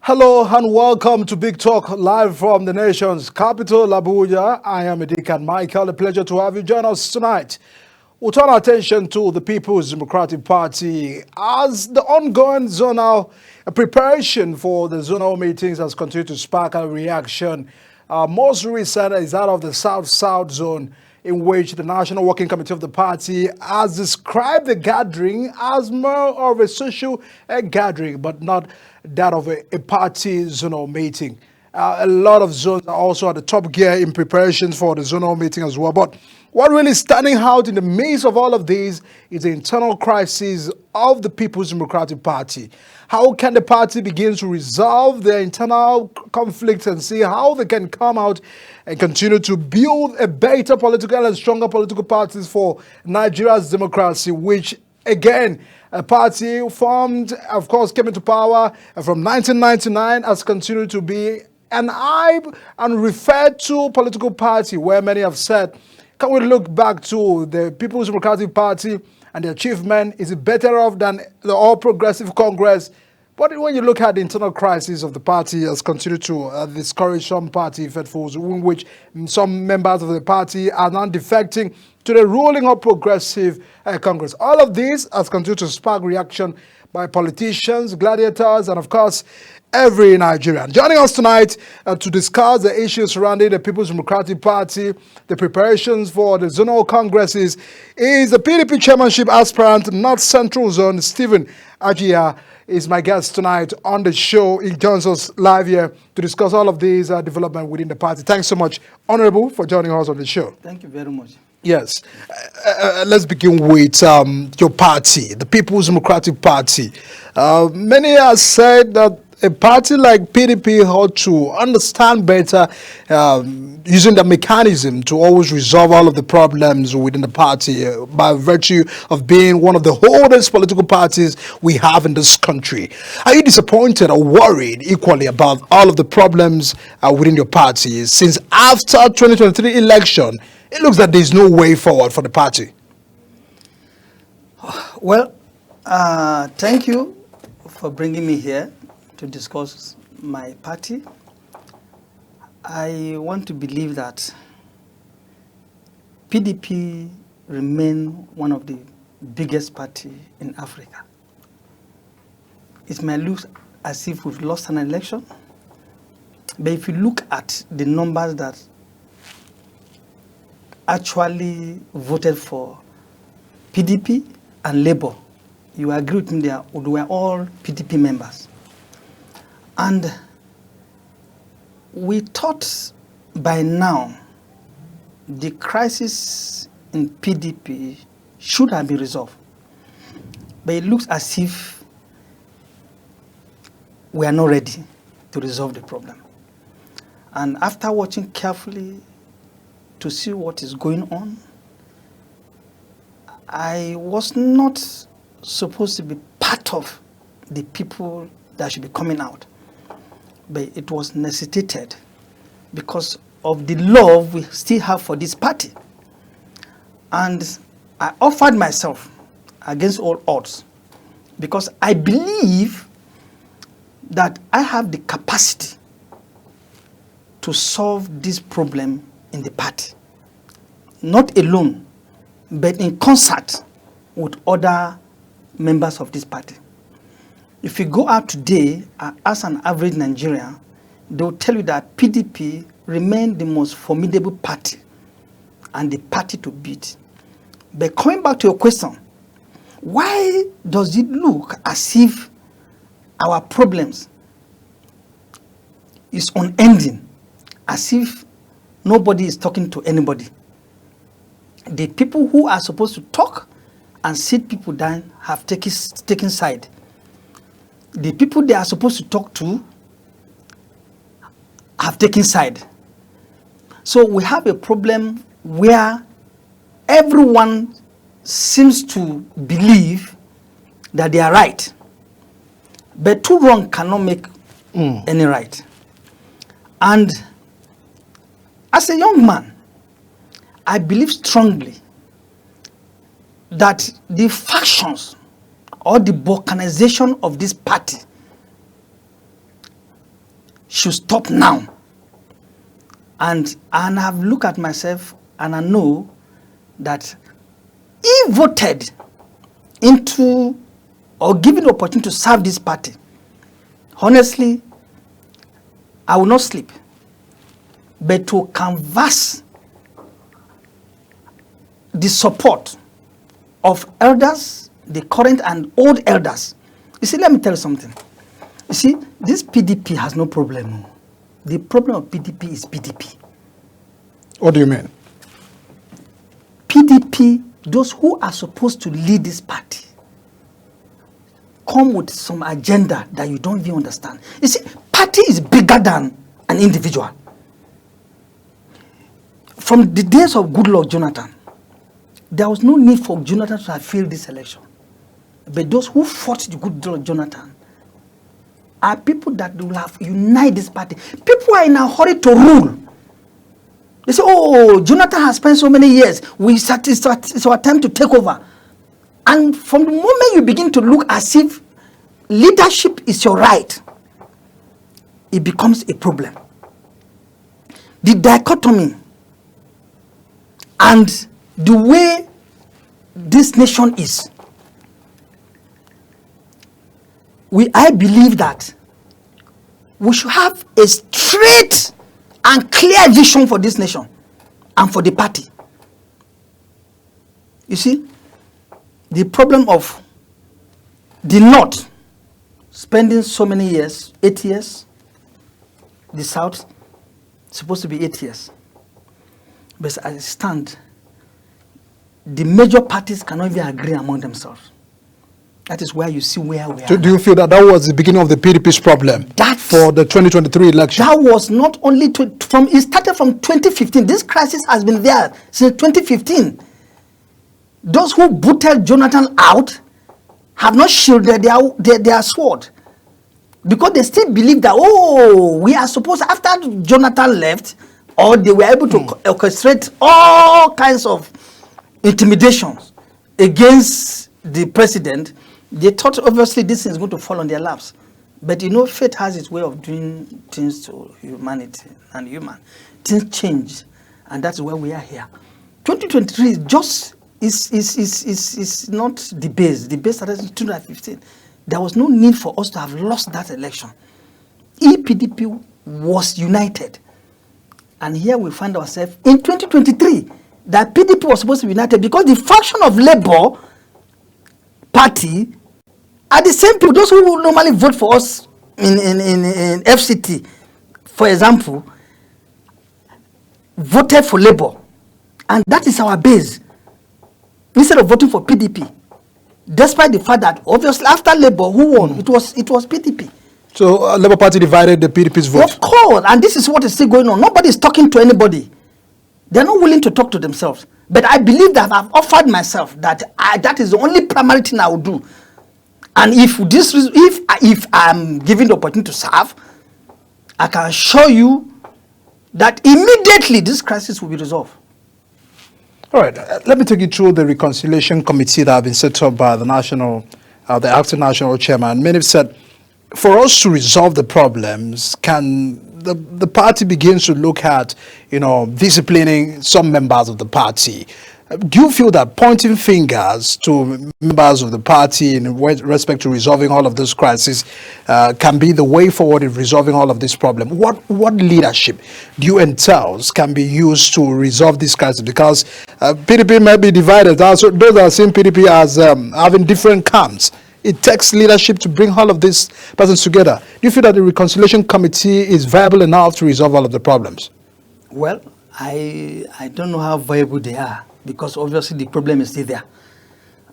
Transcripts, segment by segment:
Hello and welcome to Big Talk live from the nation's capital, Abuja. I am Deacon Michael. A pleasure to have you join us tonight. We'll turn our attention to the People's Democratic Party as the ongoing zonal preparation for the zonal meetings has continued to spark a reaction. Most recent is that of the South-South zone, in which the National Working Committee of the party has described the gathering as more of a social gathering, but not that of a party zonal meeting. A lot of zones are also at the top gear in preparations for the zonal meeting as well. But what really is standing out in the midst of all of these is the internal crisis of the People's Democratic Party. How can the party begin to resolve their internal conflicts and see how they can come out and continue to build a better political and stronger political parties for Nigeria's democracy, which again, a party formed, of course, came into power from 1999, has continued to be an hype and referred to political party where many have said, can we look back to the People's Democratic Party and the achievement? Is it better off than the All Progressive Congress? But when you look at the internal crisis of the party, has continued to discourage some party faithfuls, in which some members of the party are now defecting to the ruling All Progressive Congress. All of this has continued to spark reaction by politicians, gladiators, and of course, every Nigerian. Joining us tonight to discuss the issues surrounding the People's Democratic Party, the preparations for the zonal congresses, is the PDP chairmanship aspirant, North Central Zone, Stephen Ajia, is my guest tonight on the show. He joins us live here to discuss all of these developments within the party. Thanks so much, Honorable, for joining us on the show. Thank you very much. Yes. Let's begin with your party, the People's Democratic Party. Many have said that a party like PDP ought to understand better using the mechanism to always resolve all of the problems within the party by virtue of being one of the oldest political parties we have in this country. Are you disappointed or worried equally about all of the problems within your party since after 2023 election? It looks like there's no way forward for the party. Well, thank you for bringing me here to discuss my party. I want to believe that PDP remain one of the biggest party in Africa. It may look as if we've lost an election, but if you look at the numbers that actually voted for PDP and Labour, you agree with me, they were all PDP members. And we thought by now the crisis in PDP should have been resolved. But it looks as if we are not ready to resolve the problem. And after watching carefully to see what is going on, I was not supposed to be part of the people that should be coming out. But it was necessitated because of the love we still have for this party. And I offered myself against all odds because I believe that I have the capacity to solve this problem in the party. Not alone, but in concert with other members of this party. If you go out today, as an average Nigerian, they will tell you that PDP remains the most formidable party and the party to beat. But coming back to your question, why does it look as if our problems is unending, as if nobody is talking to anybody? The people who are supposed to talk and sit people down have taken side. The people they are supposed to talk to have taken side. So we have a problem where everyone seems to believe that they are right. But two wrong cannot make any right. And as a young man, I believe strongly that the factions or the balkanization of this party should stop now. And I've looked at myself and I know that if voted into or given the opportunity to serve this party, honestly, I will not sleep. But to canvass the support of elders, the current and old elders. You see, let me tell you something. You see, this PDP has no problem. The problem of PDP is PDP. What do you mean? PDP, those who are supposed to lead this party, come with some agenda that you don't even understand. You see, party is bigger than an individual. From the days of Goodluck Jonathan, there was no need for Jonathan to have failed this election. But those who fought the Goodluck Jonathan are people that will have unite this party. People are in a hurry to rule. They say, oh, Jonathan has spent so many years. It's our time to take over. And from the moment you begin to look as if leadership is your right, it becomes a problem. The dichotomy and the way this nation is, I believe that we should have a straight and clear vision for this nation and for the party. You see, the problem of the North spending so many years, 8 years, the South supposed to be 8 years. But as it stands, the major parties cannot even agree among themselves. That is where you see where we are. Do you feel that was the beginning of the PDP's problem for the 2023 election? That was not only it started from 2015. This crisis has been there since 2015. Those who booted Jonathan out have not shielded their sword, because they still believe that, oh, we are supposed, after Jonathan left, or they were able to orchestrate all kinds of intimidations against the president. They thought obviously this is going to fall on their laps. But you know, fate has its way of doing things to humanity and human. Things change, and that's where we are here. 2023 is just is not the base. The base started in 2015. There was no need for us to have lost that election. PDP was united. And here we find ourselves in 2023 that PDP was supposed to be united because the faction of Labour Party are the same people, those who will normally vote for us in FCT, for example, voted for Labour. And that is our base. Instead of voting for PDP. Despite the fact that obviously after Labour, who won? It was PDP. So Labour Party divided the PDP's vote? Of course, and this is what is still going on. Nobody is talking to anybody. They're not willing to talk to themselves. But I believe that I've offered myself that that is the only primary thing I will do. And if I'm given the opportunity to serve, I can assure you that immediately this crisis will be resolved. All right, let me take you through the reconciliation committee that has been set up by the acting national chairman. Many have said, for us to resolve the problems, can the party begins to look at, disciplining some members of the party? Do you feel that pointing fingers to members of the party in respect to resolving all of this crisis can be the way forward in resolving all of this problem? What leadership do you entails can be used to resolve this crisis? Because PDP may be divided. Also, those are seeing PDP as having different camps. It takes leadership to bring all of these persons together. Do you feel that the reconciliation committee is viable enough to resolve all of the problems? Well, I don't know how viable they are, because obviously the problem is still there.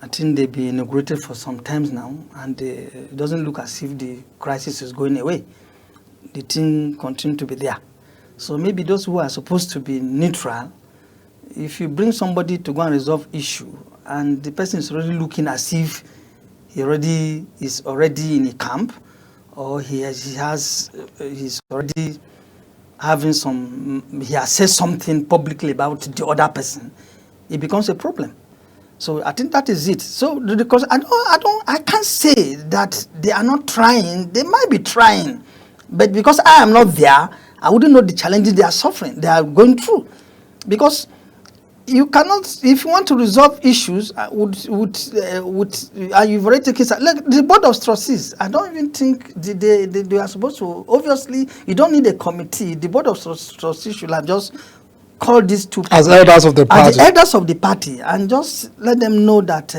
I think they've been inaugurated for some times now, and it doesn't look as if the crisis is going away. The thing continues to be there. So maybe those who are supposed to be neutral, if you bring somebody to go and resolve issue, and the person is already looking as if he's already in a camp, or he's already having he has said something publicly about the other person, it becomes a problem. So I think that is it. So because I can't say that they are not trying. They might be trying, But because I am not there, I wouldn't know the challenges they are suffering, they are going through. Because you cannot, if you want to resolve issues, you've already taken, like the board of trustees, I don't even think they are supposed to, obviously, you don't need a committee. The board of trustees should have just called these two people as elders of the party. As the elders of the party, and just let them know that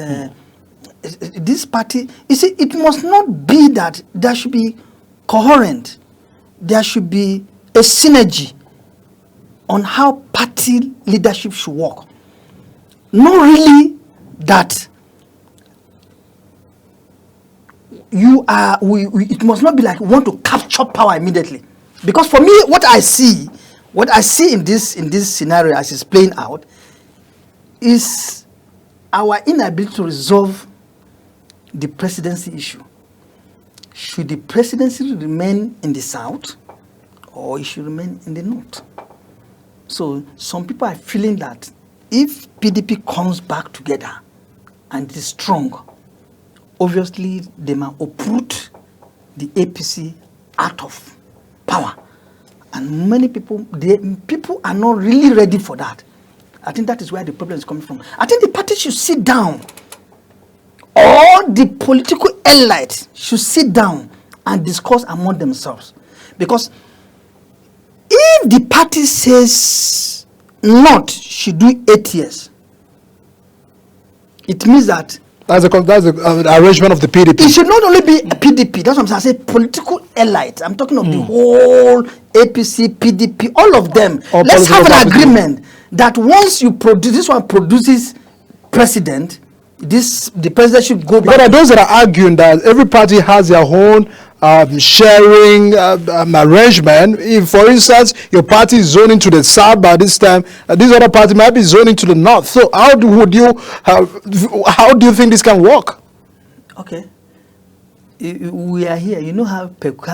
this party, you see, it must not be that there should be coherent, there should be a synergy on how party leadership should work. Not really that you are, it must not be like we want to capture power immediately. Because for me, what I see in this scenario as it's playing out is our inability to resolve the presidency issue. Should the presidency remain in the south, or it should remain in the north? So some people are feeling that if PDP comes back together and is strong, obviously they might uproot the APC out of power. And many people, people are not really ready for that. I think that is where the problem is coming from. I think the party should sit down. All the political elites should sit down and discuss among themselves. Because if the party says not should do 8 years, it means that that's the arrangement of the PDP. It should not only be PDP. That's what I'm saying. I say political elite. I'm talking of the whole APC, PDP, all of them. All Let's have an parties. agreement that once you produce, this one produces president, the president should go back. But are those that are arguing that every party has their own sharing arrangement? If, for instance, your party is zoning to the south by this time, this other party might be zoning to the north. So how do you think this can work? Okay, we are here. You know how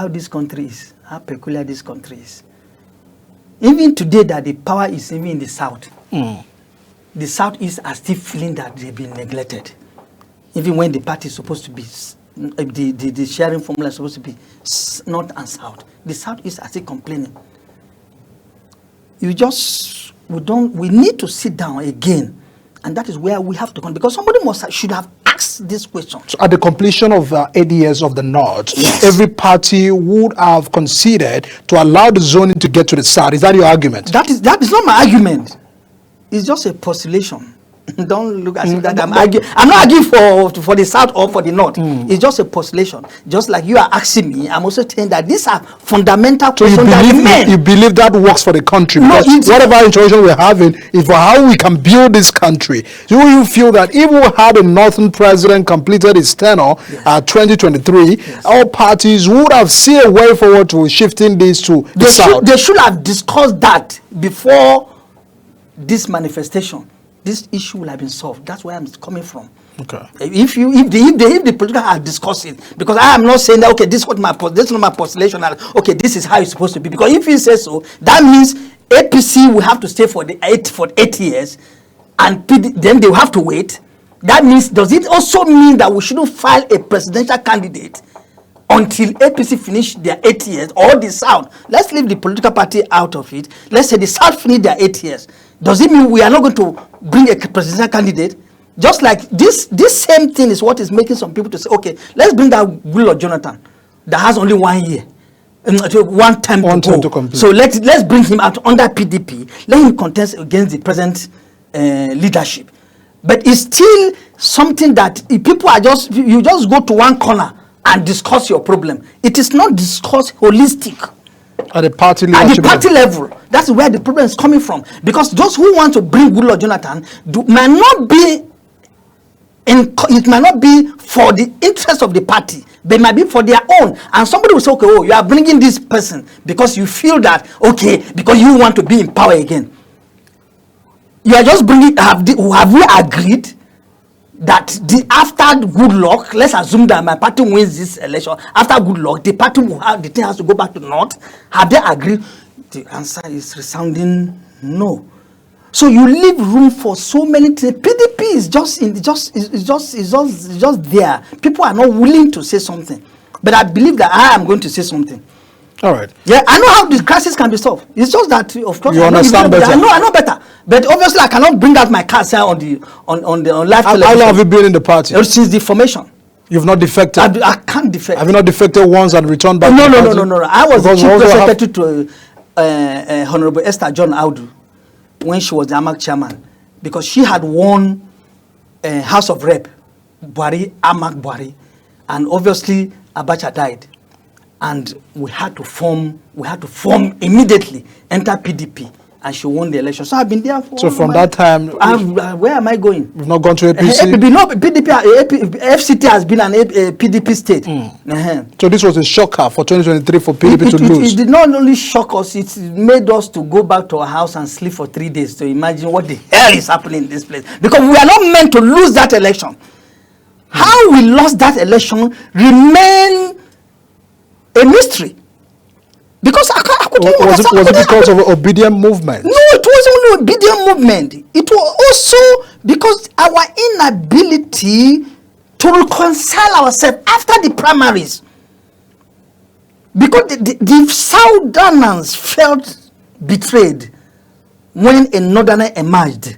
this country is, how peculiar this country is. Even today, that the power is even in the south. The southeast are still feeling that they've been neglected, even when the party is supposed to be. The sharing formula is supposed to be north and south. The southeast are still complaining. We need to sit down again, and that is where we have to come, because somebody should have asked this question. So at the completion of 8 years of the north, yes, every party would have conceded to allow the zoning to get to the south. Is that your argument? That is not my argument. It's just a postulation. Don't look as if that I'm arguing. I'm not arguing for the south or for the north. It's just a postulation. Just like you are asking me, I'm also saying that these are fundamental questions you believe that works for the country? No, because whatever information we're having is for how we can build this country. Do you feel that if we had a northern president completed his tenure at 2023, all parties would have seen a way forward to shifting this to the south? They should have discussed that before this manifestation. This issue will have been solved. That's where I'm coming from. Okay. If the political are discussing, because I am not saying that okay, this is not my postulation. Okay, this is how it's supposed to be. Because if you say so, that means APC will have to stay for 8 years, and then they will have to wait. That means, does it also mean that we shouldn't file a presidential candidate until APC finish their 8 years, or the South? Let's leave the political party out of it. Let's say the South finish their 8 years. Does it mean we are not going to bring a presidential candidate? Just like this same thing is what is making some people to say, okay, let's bring that Will or Jonathan that has only 1 year, one term to complete. So let's bring him out under PDP. Let him contest against the present leadership. But it's still something that if people are you just go to one corner and discuss your problem. It is not discussed holistic. At the party level. That's where the problem is coming from. Because those who want to bring Goodluck Jonathan might not be for the interest of the party. They might be for their own. And somebody will say, okay, you are bringing this person because you feel that, okay, because you want to be in power again. You are just bringing, have we agreed that after Goodluck, let's assume that my party wins this election, after Goodluck, the party the thing has to go back to the north? Have they agreed? The answer is resounding no. So you leave room for so many things. PDP is just there. People are not willing to say something. But I believe that I am going to say something. All right. Yeah, I know how this crisis can be solved. It's just that, of course, You understand better. I know better. But obviously, I cannot bring out my cards here on live television. How long have you been in the party? Since the formation. You've not defected? I can't defect. Have you not defected once and returned back? No. I was the Because chief we also press secretary to Honorable Esther John Audu when she was the AMAC chairman, because she had won House of Rep, AMAC Buhari, and obviously Abacha died, and we had to form immediately, enter PDP, and she won the election. So I've been there for. So from that time, where am I going? We've not gone to APC. APC, no, PDP, FCT has been an PDP state. So this was a shocker for 2023 for PDP to lose. It did not only shock us; it made us to go back to our house and sleep for 3 days to imagine what the hell is happening in this place. Because we are not meant to lose that election. How we lost that election remain a mystery. Because I couldn't understand. Was it because of obedient movement? No, it wasn't only obedient movement. It was also because our inability to reconcile ourselves after the primaries. Because the Southerners felt betrayed when a Northerner emerged.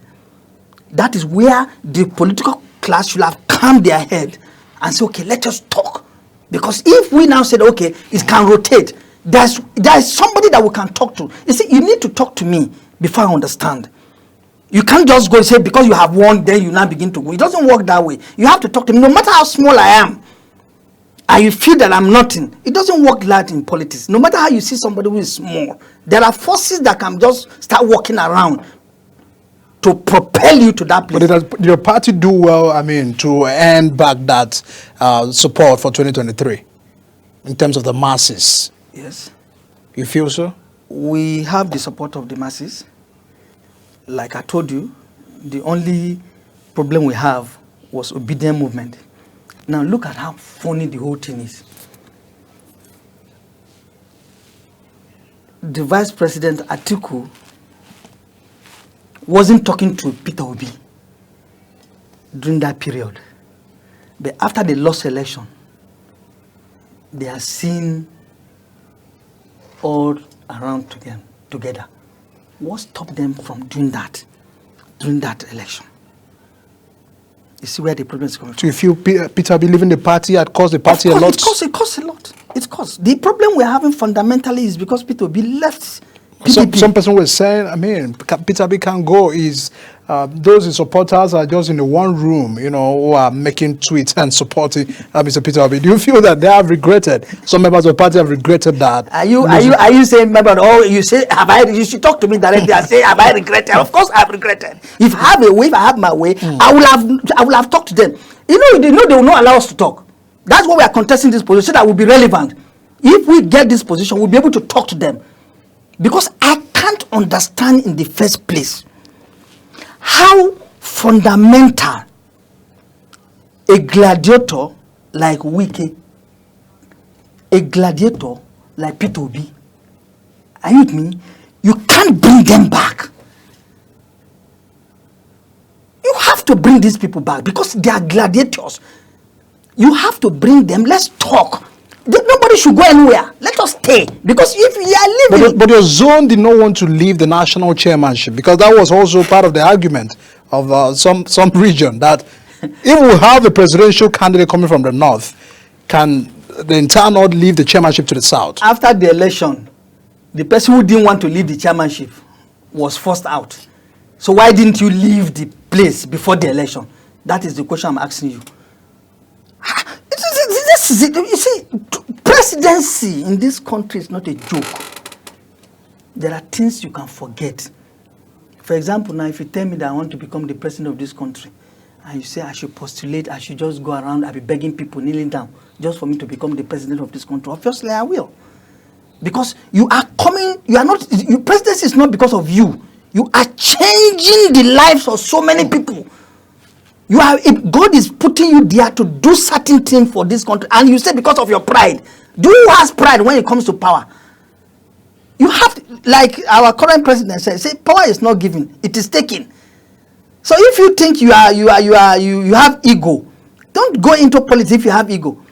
That is where the political class should have calmed their head and say, okay, let us talk. Because if we now said, okay, it can rotate, there is somebody that we can talk to. You see, you need to talk to me before I understand. You can't just go and say, because you have won, then you now begin to go. It doesn't work that way. You have to talk to me, no matter how small I am, and you feel that I'm nothing. It doesn't work like in politics. No matter how you see somebody who is small, there are forces that can just start walking around to propel you to that place. But did your party do well, to earn back that support for 2023 in terms of the masses? Yes. You feel so? We have the support of the masses. Like I told you, the only problem we have was obedient movement. Now look at how funny the whole thing is. The Vice President Atiku wasn't talking to Peter Obi during that period. But after they lost election, they are seen all around together. What stopped them from doing that during that election? You see where the problem is coming from. So you feel Peter Obi leaving the party had caused the party a lot? It costs a lot. It costs. The problem we're having fundamentally is because Peter Obi left PDP. Some person was saying, Peter Obi can't go. Those his supporters are just in the one room, who are making tweets and supporting Mr. Peter Obi. Do you feel that they have regretted? Some members of the party have regretted that. Are you saying, you say, you should talk to me directly and say, have I regretted? Of course I have regretted. If I have a way, if I have my way, I will have talked to them. They will not allow us to talk. That's why we are contesting this position, so that will be relevant. If we get this position, we'll be able to talk to them. Because I can't understand in the first place how fundamental a gladiator like Wike, a gladiator like Peter Obi, are you with me? You can't bring them back. You have to bring these people back because they are gladiators. You have to bring them. Let's talk. Nobody should go anywhere. Let us stay. Because if we are leaving... But your zone did not want to leave the national chairmanship, because that was also part of the argument of some region, that if we have a presidential candidate coming from the north, can the entire north leave the chairmanship to the south? After the election, the person who didn't want to leave the chairmanship was forced out. So why didn't you leave the place before the election? That is the question I'm asking you. You see, presidency in this country is not a joke. There are things you can forget. For example, now if you tell me that I want to become the president of this country, and you say I should postulate, I should just go around, I'll be begging people, kneeling down, just for me to become the president of this country, obviously I will. Because you are coming, presidency is not because of you. You are changing the lives of so many people. God is putting you there to do certain things for this country, and you say because of your pride. Who has pride when it comes to power? You have to, like our current president say power is not given, it is taken. So if you think you have ego, don't go into politics if you have ego.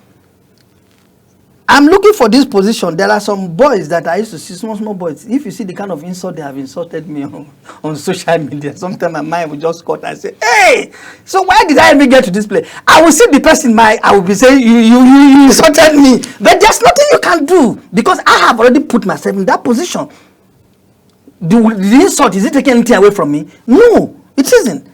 I'm looking for this position. There are some boys that I used to see, small boys. If you see the kind of insult they have insulted me on social media, sometimes my mind will just cut and say, hey, so why did I even get to this place? I will see the person, I will be saying, you insulted me. But there's nothing you can do because I have already put myself in that position. The insult, is it taking anything away from me? No, it isn't.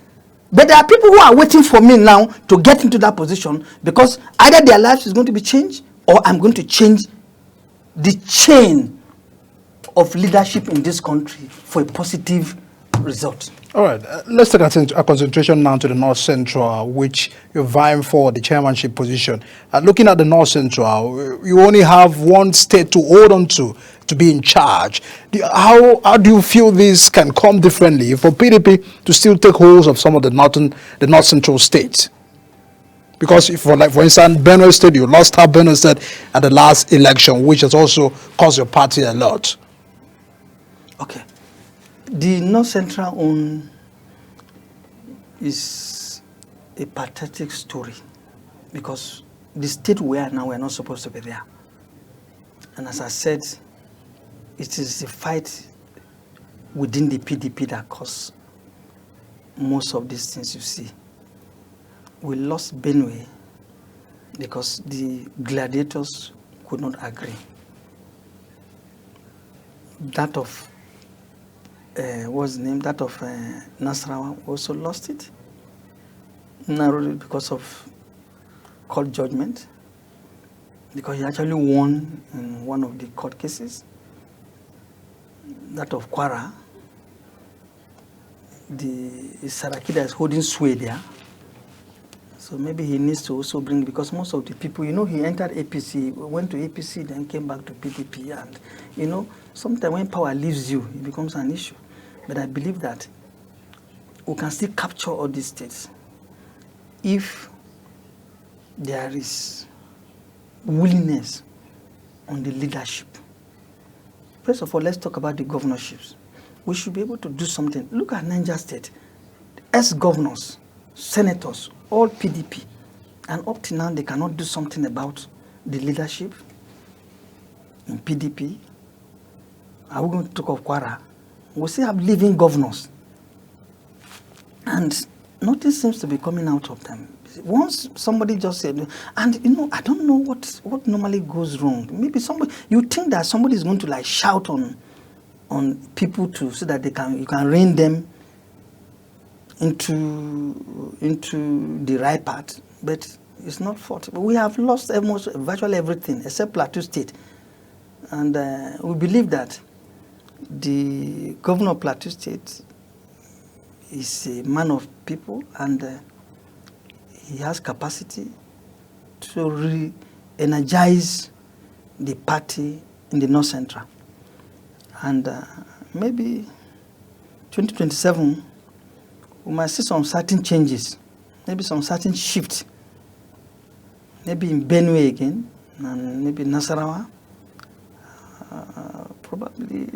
But there are people who are waiting for me now to get into that position because either their lives is going to be changed or I'm going to change the chain of leadership in this country for a positive result. All right, let's take our concentration now to the North Central, which you're vying for the chairmanship position. Looking at the North Central, you only have one state to hold on to be in charge. How do you feel this can come differently for PDP to still take hold of some of the North Central states? Because for instance, Benue State, you lost our Benue State at the last election, which has also cost your party a lot. Okay. The North Central one is a pathetic story because the state we are now, we're not supposed to be there. And as I said, it is the fight within the PDP that caused most of these things you see. We lost Benue because the gladiators could not agree. That of what's the name? That of Nasarawa also lost it. Narrowly because of court judgment. Because he actually won in one of the court cases. That of Kwara, the Sarakida is holding sway there. So maybe he needs to also bring, because most of the people, he entered APC, went to APC, then came back to PDP. And, sometimes when power leaves you, it becomes an issue. But I believe that we can still capture all these states if there is willingness on the leadership. First of all, let's talk about the governorships. We should be able to do something. Look at Niger State. Ex-governors, senators, all PDP. And up to now, they cannot do something about the leadership in PDP. Are we going to talk of Kwara? We still have living governors. And nothing seems to be coming out of them. Once somebody just said, and I don't know what normally goes wrong. Maybe you think that somebody is going to shout on people so that you can rein them into the right path, but it's not fault. We have lost virtually everything except Plateau State, and we believe that the governor of Plateau State is a man of people, and he has capacity to re-energize the party in the North Central, and maybe 2027. We might see some certain changes, maybe some certain shift, maybe in Benue again, and maybe Nasarawa. Probably,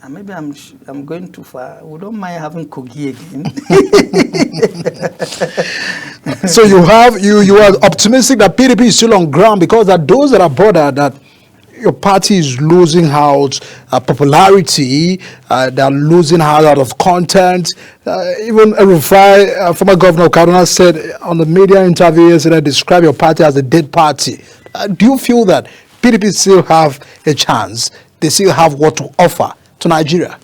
maybe I'm going too far. We don't mind having Kogi again. So you are optimistic that PDP is still on ground, because that those that are bothered that your party is losing out popularity, they're losing out of content. Even Rufai, former governor of Kaduna, said on the media interview yesterday, describe your party as a dead party. Do you feel that PDP still have a chance? They still have what to offer to Nigeria?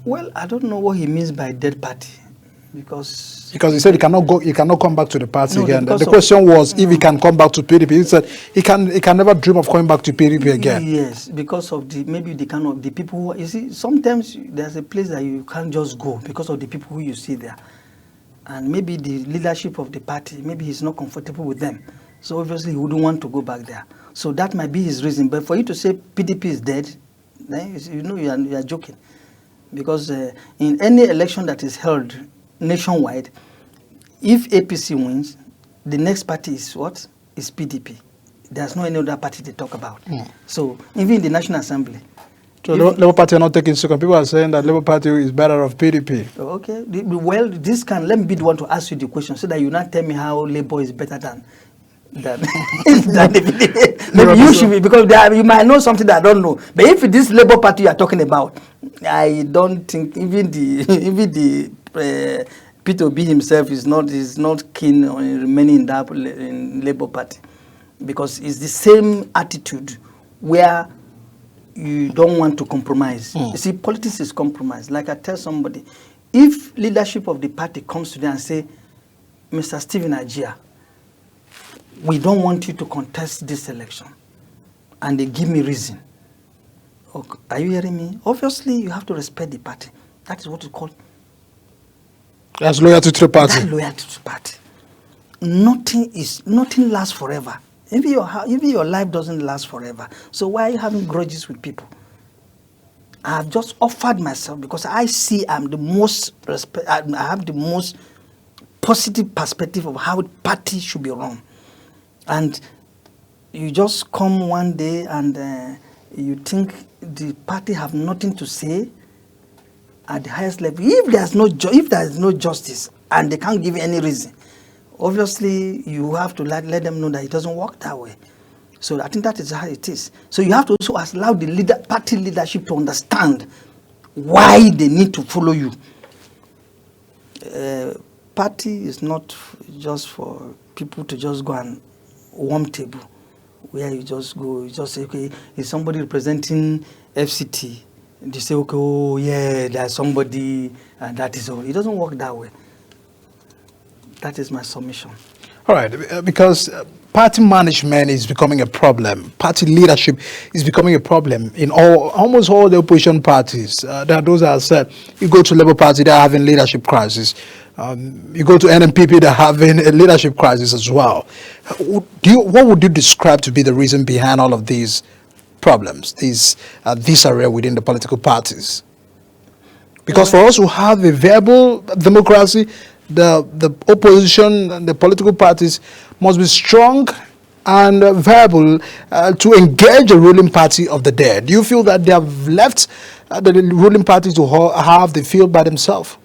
Well, I don't know what he means by dead party, because he said he cannot come back to the party again. The question was if he can come back to PDP. He said he can never dream of coming back to PDP again. Yes, because of the people who, you see, sometimes there's a place that you can't just go because of the people who you see there. And maybe the leadership of the party, maybe he's not comfortable with them. So obviously he wouldn't want to go back there. So that might be his reason. But for you to say PDP is dead, then you are joking. Because in any election that is held nationwide, if APC wins, the next party is what? Is PDP. There's no any other party to talk about. So even in the National Assembly. So Labour Party are not taking second. People are saying that Labour Party is better of PDP. Okay. Well, let me be the one to ask you the question so that you not tell me how Labour is better than. than the PDP. Maybe you should be, because you might know something that I don't know. But if this Labour Party you are talking about, I don't think even the Peter Obi himself is not keen on remaining in that in Labour Party, because it's the same attitude where you don't want to compromise. You see, politics is compromise. Like I tell somebody, if leadership of the party comes to them and say, Mr. Stephen Ajia, we don't want you to contest this election, and they give me reason. Okay, are you hearing me? Obviously, you have to respect the party. That is what we call. That's loyalty to the party. That's loyalty to the party. Nothing lasts forever. Even your life doesn't last forever. So why are you having grudges with people? I have just offered myself because I see I'm the most I have the most positive perspective of how party should be run. And you just come one day and you think the party have nothing to say at the highest level. If there is no justice and they can't give any reason, obviously you have to let them know that it doesn't work that way. So I think that is how it is. So you have to also allow the party leadership to understand why they need to follow you. Party is not just for people to just go and warm table, where you just go, you just say, okay, is somebody representing FCT? They say, okay, oh yeah, there's somebody, and that is all. It doesn't work that way. That is my submission. All right, because party management is becoming a problem. Party leadership is becoming a problem in almost all the opposition parties. There are those that have said, you go to Labour Party, they're having leadership crisis. You go to NMPP, they're having a leadership crisis as well. What would you describe to be the reason behind all of these problems, this area within the political parties? Because for us to have a viable democracy, the opposition and the political parties must be strong and viable to engage the ruling party of the day. Do you feel that they have left the ruling party to have the field by themselves?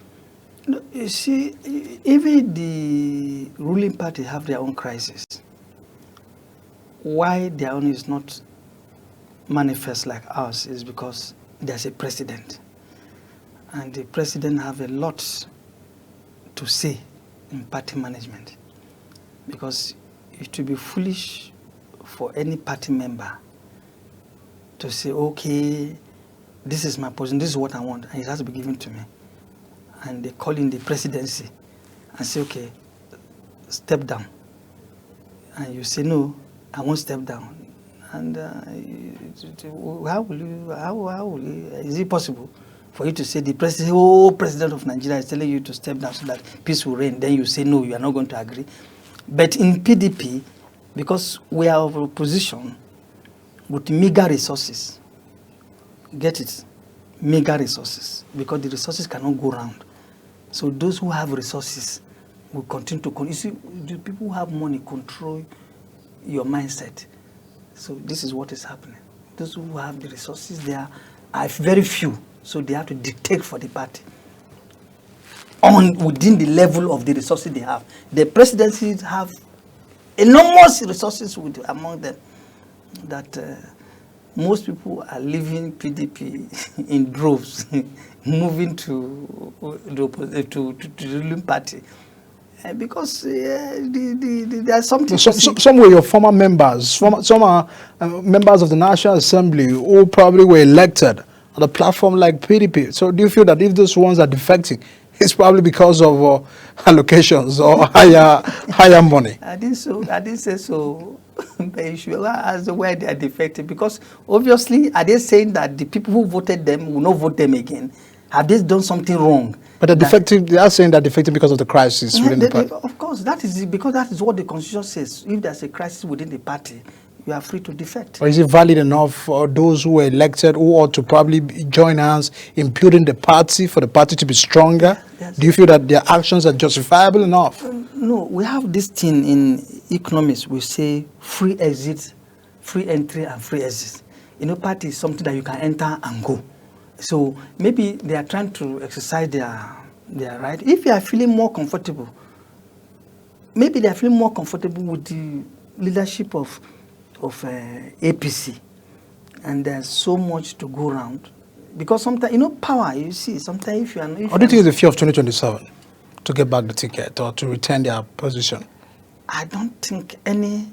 You see, even the ruling party have their own crisis. Why their own is not manifest like ours is because there's a president. And the president have a lot to say in party management. Because it would be foolish for any party member to say, okay, this is my position, this is what I want, and it has to be given to me. And they call in the presidency and say, okay, step down. And you say, no, I won't step down. And how will you, is it possible for you to say the president of Nigeria is telling you to step down so that peace will reign? Then you say, no, you are not going to agree. But in PDP, because we are of opposition with meager resources, get it? Meager resources, because the resources cannot go around. So those who have resources will continue to, you see, the people who have money control your mindset. So this is what is happening. Those who have the resources there are very few, so they have to dictate for the party within the level of the resources they have. The presidencies have enormous resources among them that most people are leaving PDP in droves, moving to the ruling party. Because there's something. Some were your former members. Some are members of the National Assembly who probably were elected on a platform like PDP. So do you feel that if those ones are defecting, it's probably because of allocations or higher money? I didn't say so. But you should ask why they are defective. Because obviously, are they saying that the people who voted them will not vote them again? Have they done something wrong? But they're defective. They are saying they're defective because of the crisis within the party. Of course, that is because that is what the Constitution says. If there's a crisis within the party, you are free to defect. Or is it valid enough for those who were elected who ought to probably join hands in building the party for the party to be stronger? Yes. Do you feel that their actions are justifiable enough? No, we have this thing in economics. We say free exit, free entry, and free exit. Party is something that you can enter and go. So maybe they are trying to exercise their right. If you are feeling more comfortable, maybe they are feeling more comfortable with the leadership of APC, and there's so much to go around. Because sometimes, power, you see, sometimes if you are... Or do you think it's the fear of 2027 to get back the ticket or to retain their position? I don't think any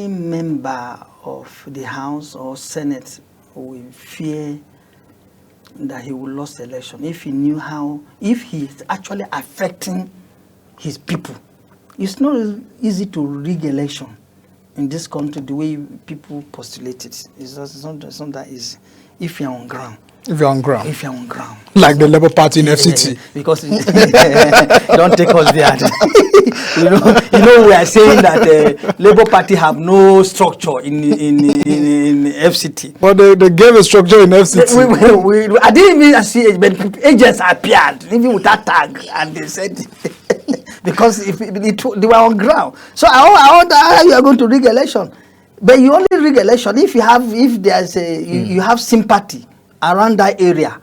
member of the House or Senate will fear that he will lose the election if he knew if he is actually affecting his people. It's not easy to rig election in this country the way people postulate it. It's not that easy if you're on ground. If you're on ground. If you're on ground. Like the Labour Party in FCT. Because don't take us there. We are saying that Labour Party have no structure in FCT. But they gave a structure in FCT. I didn't even see it, but agents appeared, even without tag, and they said because they were on ground. So I wonder how you are going to rig election. But you only rig election if you have sympathy around that area,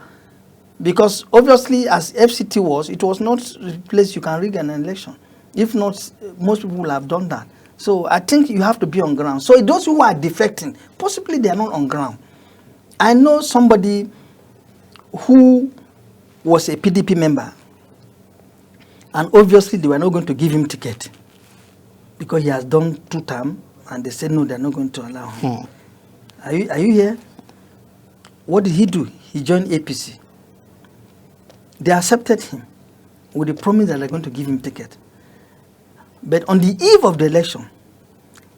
because obviously as FCT was, it was not a place you can rig an election. If not, most people will have done that. So I think you have to be on ground. So those who are defecting, possibly they are not on ground. I know somebody who was a PDP member, and obviously they were not going to give him ticket because he has done 2 terms, and they said no, they're not going to allow him. Are you here? What did he do? He joined APC. They accepted him with the promise that they're going to give him ticket. But on the eve of the election,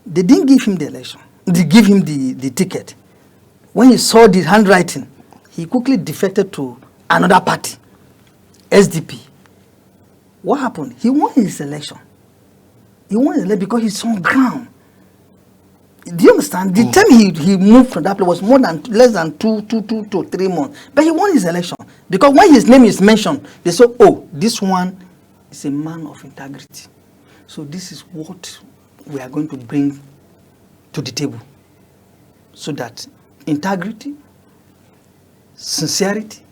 they didn't give him the election. They gave him the ticket. When he saw the handwriting, he quickly defected to another party, SDP. What happened? He won his election. He won his election because he's on ground. Do you understand? The time he moved from that place was less than 2 to 3 months. But he won his election. Because when his name is mentioned, they say, oh, this one is a man of integrity. So this is what we are going to bring to the table. So that integrity, sincerity,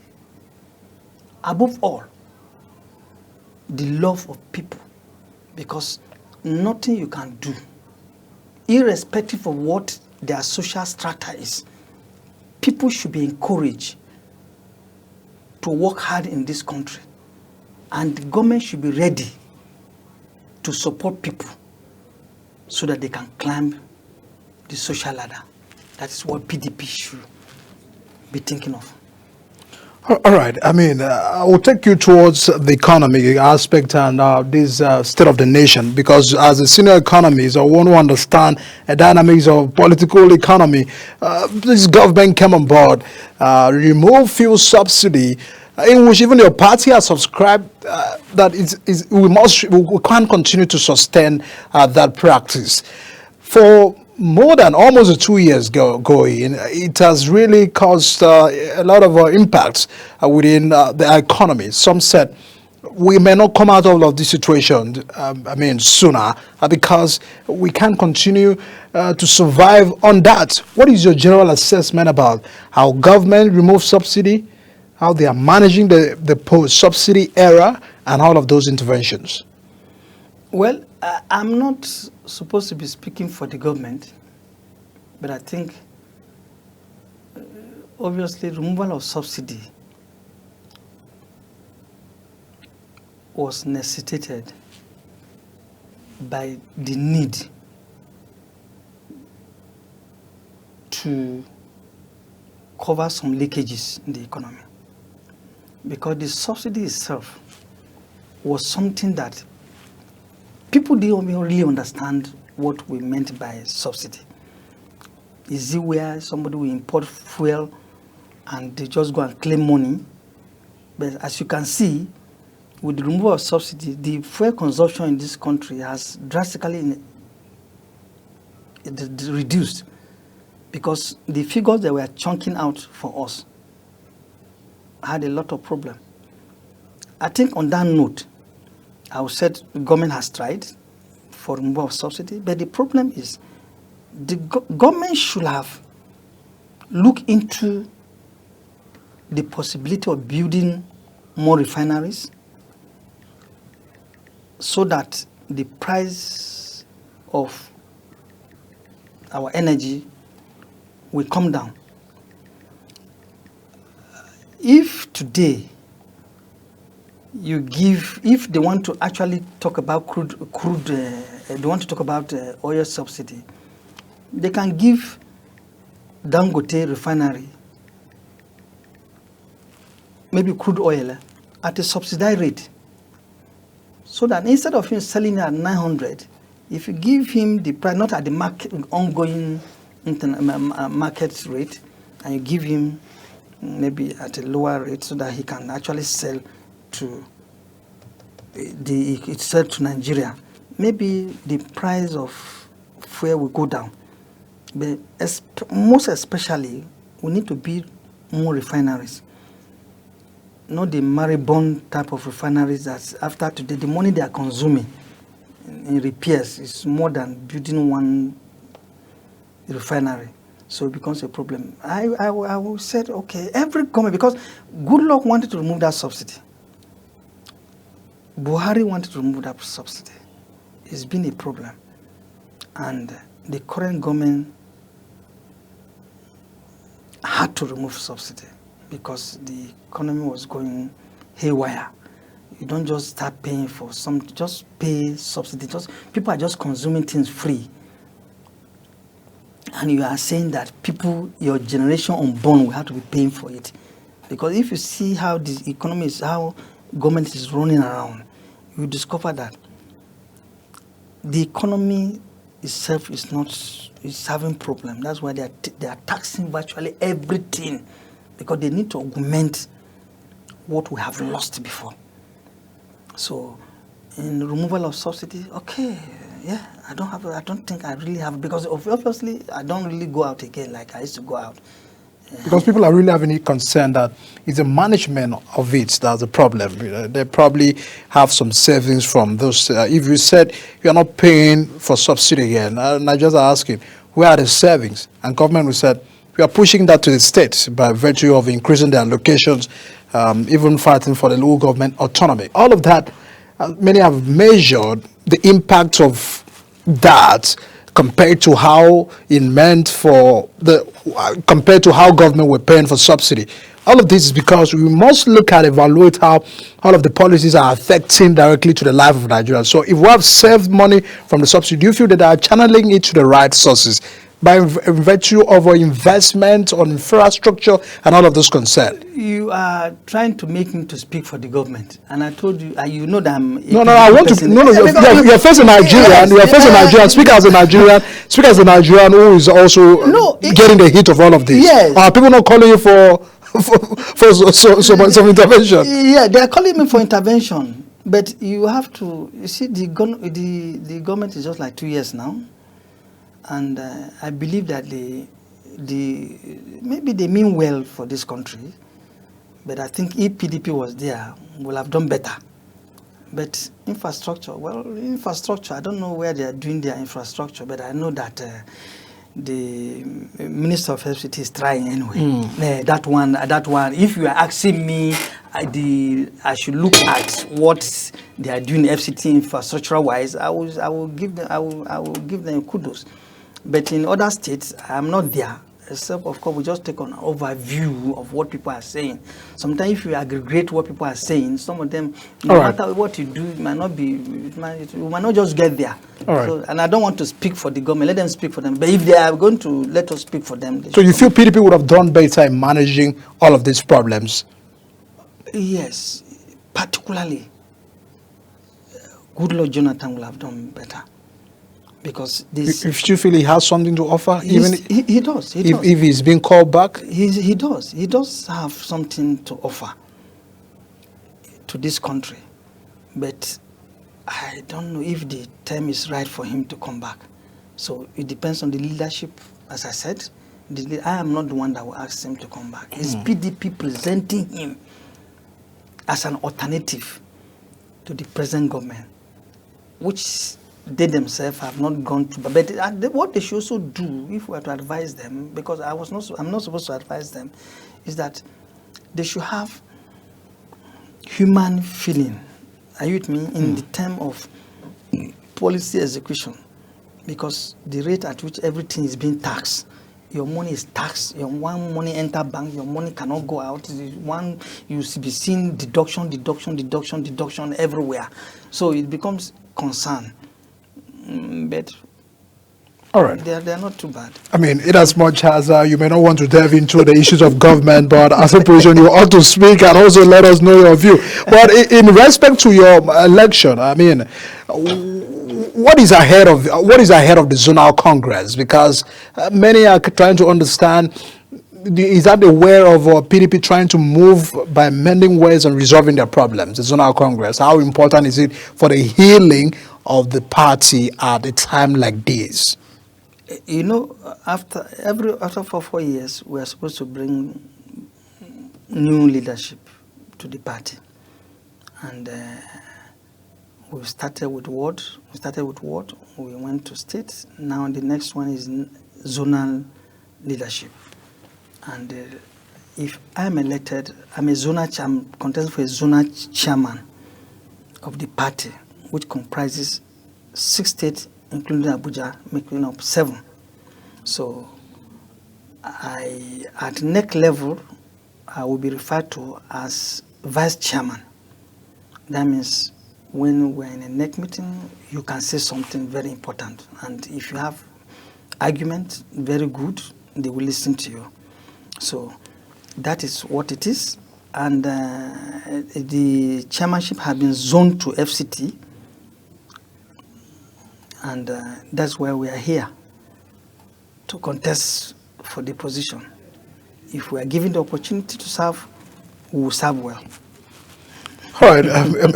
above all, the love of people. Because nothing you can do, irrespective of what their social strata is, people should be encouraged to work hard in this country. And the government should be ready to support people so that they can climb the social ladder. That is what PDP should be thinking of. All right. I mean, I will take you towards the economy aspect and this state of the nation, because as a senior economist, I want to understand the dynamics of political economy. This government came on board, remove fuel subsidy, in which even your party has subscribed that we can't continue to sustain that practice. For more than almost 2 years going, it has really caused a lot of impacts within the economy. Some said we may not come out of this situation, sooner, because we can't continue to survive on that. What is your general assessment about how government removes subsidy, how they are managing the post-subsidy era, and all of those interventions? Well, I'm not supposed to be speaking for the government, but I think obviously removal of subsidy was necessitated by the need to cover some leakages in the economy, because the subsidy itself was something that people didn't really understand what we meant by subsidy. Is it where somebody will import fuel and they just go and claim money? But as you can see, with the removal of subsidy, the fuel consumption in this country has drastically reduced, because the figures that were chunking out for us had a lot of problem. I think on that note, I would say the government has tried for removal of subsidy, but the problem is the government should have looked into the possibility of building more refineries so that the price of our energy will come down. If today if they want to actually talk about they want to talk about oil subsidy, they can give Dangote refinery maybe crude oil at a subsidized rate, so that instead of him selling at 900, if you give him the price not at the ongoing market rate, and you give him maybe at a lower rate, so that he can actually sell to to Nigeria, maybe the price of fuel will go down. But most especially, we need to build more refineries, not the moribund type of refineries that after today, the money they are consuming in repairs is more than building one refinery. So it becomes a problem. I said, okay, every government, because Goodluck wanted to remove that subsidy. Buhari wanted to remove that subsidy. It's been a problem. And the current government had to remove subsidy because the economy was going haywire. You don't just start paying for just pay subsidy. People are just consuming things free. And you are saying that people, your generation unborn, will have to be paying for it. Because if you see how the economy is, how government is running around, you discover that the economy itself is having problem. That's why they are taxing virtually everything, because they need to augment what we have lost before. So, in removal of subsidy, okay, yeah, I don't think I really have, because obviously I don't really go out again like I used to go out. Because people are really having a concern that it's the management of it that's the problem. They probably have some savings from those. If you said you're not paying for subsidy again, and I just asking, where are the savings? And government will said, we are pushing that to the states by virtue of increasing their allocations, even fighting for the local government autonomy. All of that, many have measured the impact of that compared to how it meant compared to how government were paying for subsidy. All of this is because we must look at, evaluate how all of the policies are affecting directly to the life of Nigerians. So if we have saved money from the subsidy, do you feel that they are channeling it to the right sources by virtue of our investment on infrastructure and all of those concerns? You are trying to make me to speak for the government, and I told you, you know that I'm. I want to. No, you're first a Nigerian. Yes, you're first a Nigerian. Speak as a Nigerian. Speak as a Nigerian who is also getting the heat of all of this. Yes. Are people not calling you for some intervention? Yeah, they are calling me for intervention, but you have to. You see, the government is just like 2 years now. And I believe that maybe they mean well for this country, but I think if PDP was there, we'll have done better. But infrastructure, I don't know where they are doing their infrastructure, but I know that the Minister of FCT is trying anyway. That one. If you are asking me, I should look at what they are doing FCT infrastructure wise. I will give them kudos. But in other states, I'm not there. Except, of course, we just take an overview of what people are saying. Sometimes if you aggregate what people are saying, some of them, no matter what you do, it might not be, you might not just get there. So, and I don't want to speak for the government. Let them speak for them. But if they are going to let us speak for them. So you feel PDP would have done better in managing all of these problems? Yes. Particularly, Goodluck Jonathan will have done better. Because this, if you feel he has something to offer, even he does. If he's being called back, he does. He does have something to offer to this country, but I don't know if the time is right for him to come back. So it depends on the leadership. As I said, I am not the one that will ask him to come back. It's PDP presenting him as an alternative to the present government, which they themselves have not gone to. But what they should also do, if we were to advise them, because I'm not supposed to advise them, is that they should have human feeling. Are you with me? In the term of policy execution, because the rate at which everything is being taxed, your money is taxed. Your one money enter bank, your money cannot go out. One you be seeing deduction everywhere. So it becomes concern. But All right. They're not too bad. I mean, in as much as you may not want to delve into the issues of government, but as a position, you ought to speak and also let us know your view. But in respect to your election, I mean, what is ahead of the zonal congress? Because many are trying to understand. Is that the way of PDP trying to move by mending ways and resolving their problems? The zonal congress. How important is it for the healing of the party at a time like this? You know, after 4 years, we are supposed to bring new leadership to the party, and we started with ward. We went to state. Now the next one is zonal leadership, and if I'm elected, I'm contesting for a zonal chairman of the party, which comprises 6 states, including Abuja, making up 7. So at neck level, I will be referred to as vice chairman. That means when we're in a neck meeting, you can say something very important. And if you have argument, very good, they will listen to you. So that is what it is. And the chairmanship has been zoned to FCT. And that's why we are here, to contest for the position. If we are given the opportunity to serve, we will serve well. All right,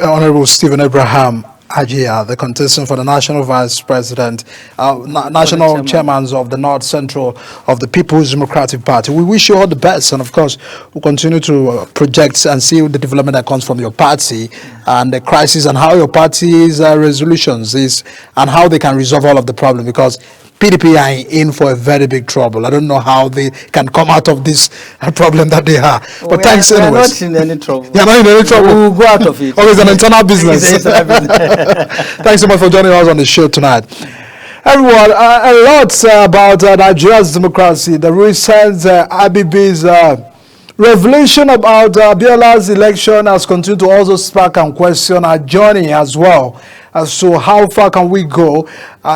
Honorable Stephen Abraham Ajia, the contestant for the National Vice President, National Chairman of the North Central of the People's Democratic Party. We wish you all the best, and of course, we'll continue to project and see the development that comes from your party and the crisis and how your party's resolutions is and how they can resolve all of the problems, because PDP are in for a very big trouble. I don't know how they can come out of this problem that they are. But thanks anyways. We are not in any trouble. You're not in any trouble. We will go out of it. Oh, it's an internal business. It's an internal business. Thanks so much for joining us on the show tonight. Everyone, a lot about Nigeria's democracy. The recent Pdp'S revelation about Biola's election has continued to also spark and question our journey as well as to how far can we go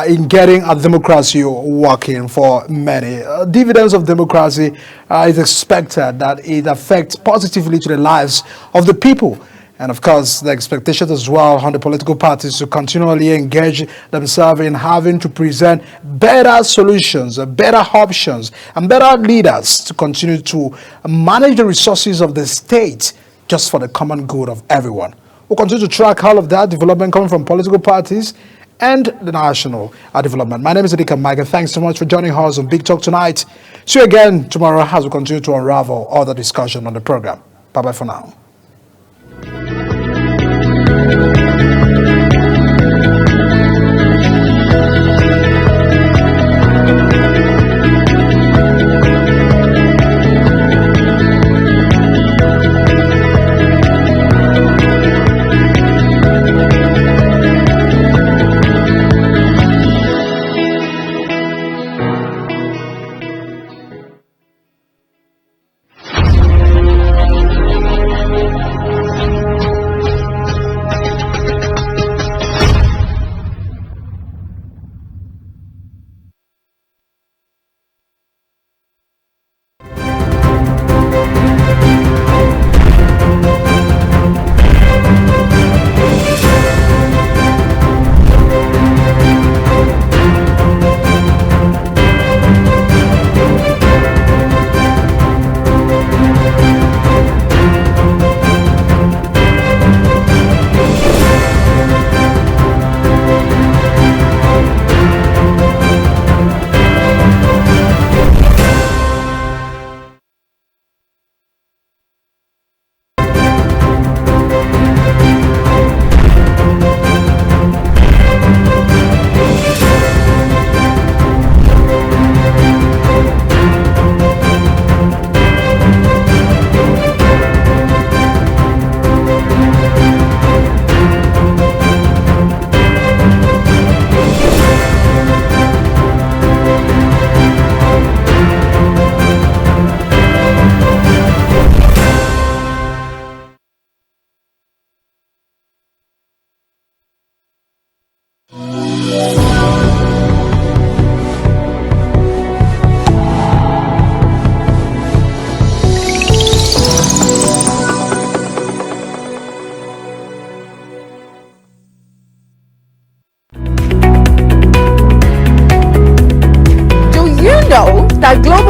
in getting a democracy working for many. Dividends of democracy is expected that it affects positively to the lives of the people. And of course, the expectations as well on the political parties to continually engage themselves in having to present better solutions, better options, and better leaders to continue to manage the resources of the state just for the common good of everyone. We'll continue to track all of that development coming from political parties and the national development. My name is Deacon Mike. Thanks so much for joining us on Big Talk tonight. See you again tomorrow as we continue to unravel all the discussion on the program. Bye-bye for now.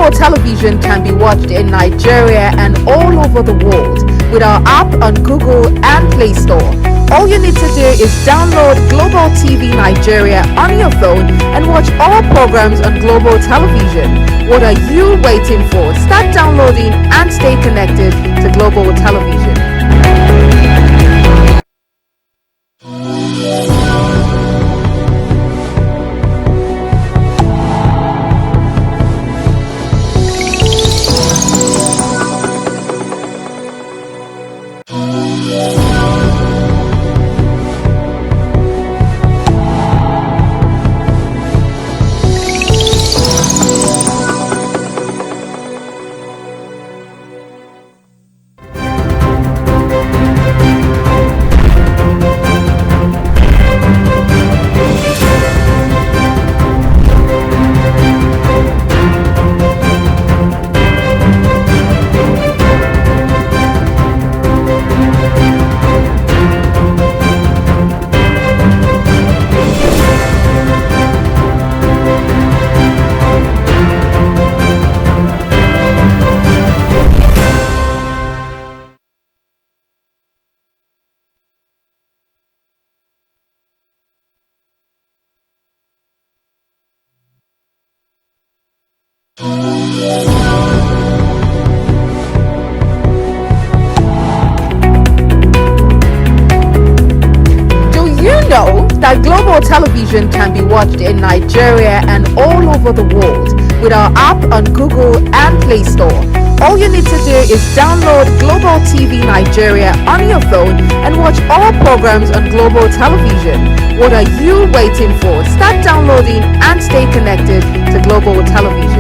Global Television can be watched in Nigeria and all over the world with our app on Google and Play Store. All you need to do is download Global TV Nigeria on your phone and watch all programs on Global Television. What are you waiting for? Start downloading and stay connected to Global Television. That Global Television can be watched in Nigeria and all over the world with our app on Google and Play Store. All you need to do is download Global TV Nigeria on your phone and watch all programs on Global Television. What are you waiting for? Start downloading and stay connected to Global Television.